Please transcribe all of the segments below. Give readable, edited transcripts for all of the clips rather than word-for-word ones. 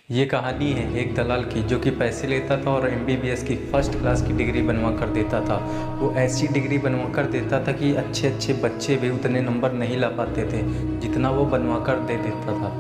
ये कहानी है एक दलाल की जो कि पैसे लेता था और एमबीबीएस की फर्स्ट क्लास की डिग्री बनवा कर देता था। वो ऐसी डिग्री बनवा कर देता था कि अच्छे अच्छे बच्चे भी उतने नंबर नहीं ला पाते थे जितना वो बनवा कर दे देता था।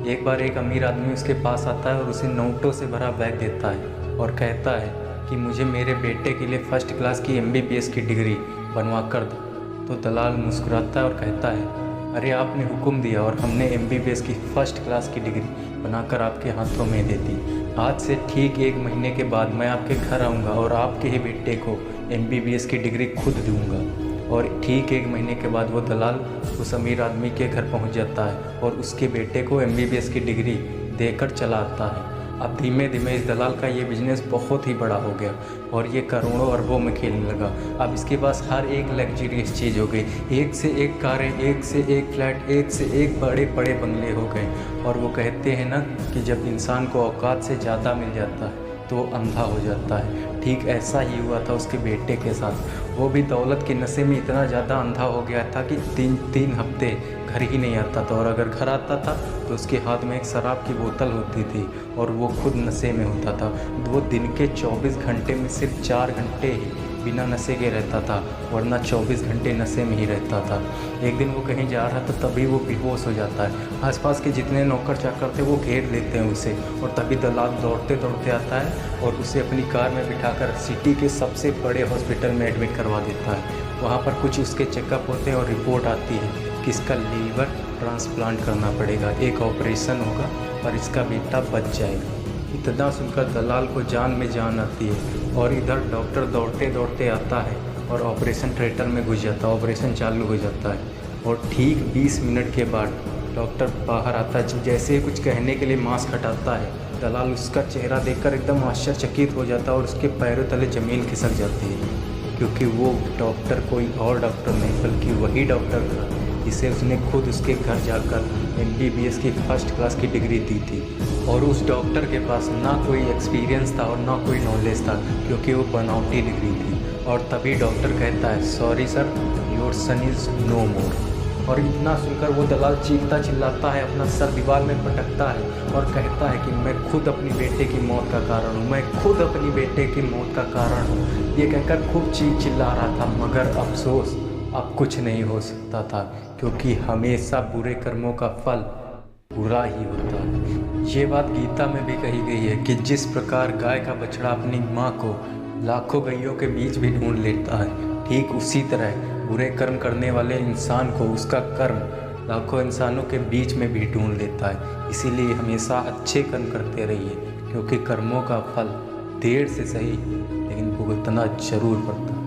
एक बार एक अमीर आदमी उसके पास आता है और उसे नोटों से भरा बैग देता है और कहता है कि मुझे मेरे बेटे के लिए फ़र्स्ट क्लास की एमबीबीएस की डिग्री बनवा कर दो। तो दलाल मुस्कुराता है और कहता है, अरे आपने हुक्म दिया और हमने एमबीबीएस की फ़र्स्ट क्लास की डिग्री बनाकर आपके हाथों में दे दी। आज से ठीक 1 महीने के बाद मैं आपके घर आऊँगा और आपके ही बेटे को एमबीबीएस की डिग्री खुद दूँगा। और ठीक 1 महीने के बाद वो दलाल उस अमीर आदमी के घर पहुँच जाता है और उसके बेटे को एमबीबीएस की डिग्री देकर चला आता है। अब धीमे धीमे इस दलाल का ये बिज़नेस बहुत ही बड़ा हो गया और ये करोड़ों अरबों में खेलने लगा। अब इसके पास हर एक लग्जरियस चीज़ हो गई, एक से एक कारें, एक से एक फ्लैट, एक से एक बड़े बड़े बंगले हो गए। और वो कहते हैं ना कि जब इंसान को औकात से ज़्यादा मिल जाता है तो वो अंधा हो जाता है। ठीक ऐसा ही हुआ था उसके बेटे के साथ। वो भी दौलत के नशे में इतना ज़्यादा अंधा हो गया था कि 3 हफ्ते घर ही नहीं आता था, और अगर घर आता था तो उसके हाथ में एक शराब की बोतल होती थी और वो खुद नशे में होता था। वो दिन के 24 घंटे में सिर्फ 4 घंटे ही बिना नशे के रहता था, वरना 24 घंटे नशे में ही रहता था। एक दिन वो कहीं जा रहा था तभी वो बेहोश हो जाता है। आसपास के जितने नौकर चाकर थे वो घेर लेते हैं उसे, और तभी दलाल दौड़ते दौड़ते आता है और उसे अपनी कार में बिठाकर सिटी के सबसे बड़े हॉस्पिटल में एडमिट करवा देता है। वहाँ पर कुछ उसके चेकअप होते हैं और रिपोर्ट आती है कि इसका लीवर ट्रांसप्लांट करना पड़ेगा, एक ऑपरेशन होगा और इसका बेटा बच जाएगा। इतना सुनकर दलाल को जान में जान आती है और इधर डॉक्टर दौड़ते दौड़ते आता है और ऑपरेशन थिएटर में घुस जाता है। ऑपरेशन चालू हो जाता है और ठीक 20 मिनट के बाद डॉक्टर बाहर आता है। जैसे ही कुछ कहने के लिए मास्क हटाता है, दलाल उसका चेहरा देखकर एकदम आश्चर्यचकित हो जाता है और उसके पैरों तले ज़मीन खिसक जाती है, क्योंकि वो डॉक्टर कोई और डॉक्टर नहीं बल्कि वही डॉक्टर था जिसे उसने खुद उसके घर जाकर एमबीबीएस की फर्स्ट क्लास की डिग्री दी थी। और उस डॉक्टर के पास ना कोई एक्सपीरियंस था और ना कोई नॉलेज था, क्योंकि वो बनावटी डिग्री थी। और तभी डॉक्टर कहता है, sorry sir, your son is no more. और इतना सुनकर वो दलाल चीखता चिल्लाता है, अपना सर दीवार में पटकता है और कहता है कि मैं खुद अपनी बेटे की मौत का कारण हूँ, मैं खुद अपनी बेटे की मौत का कारण हूँ। ये कहकर खूब चीख चिल्ला रहा था, मगर अफसोस अब कुछ नहीं हो सकता था, क्योंकि हमेशा बुरे कर्मों का फल बुरा ही होता है। ये बात गीता में भी कही गई है कि जिस प्रकार गाय का बछड़ा अपनी माँ को लाखों गैयों के बीच भी ढूंढ लेता है, ठीक उसी तरह बुरे कर्म करने वाले इंसान को उसका कर्म लाखों इंसानों के बीच में भी ढूंढ लेता है। इसीलिए हमेशा अच्छे कर्म करते रहिए, क्योंकि कर्मों का फल देर से सही लेकिन भुगतना जरूर पड़ता है।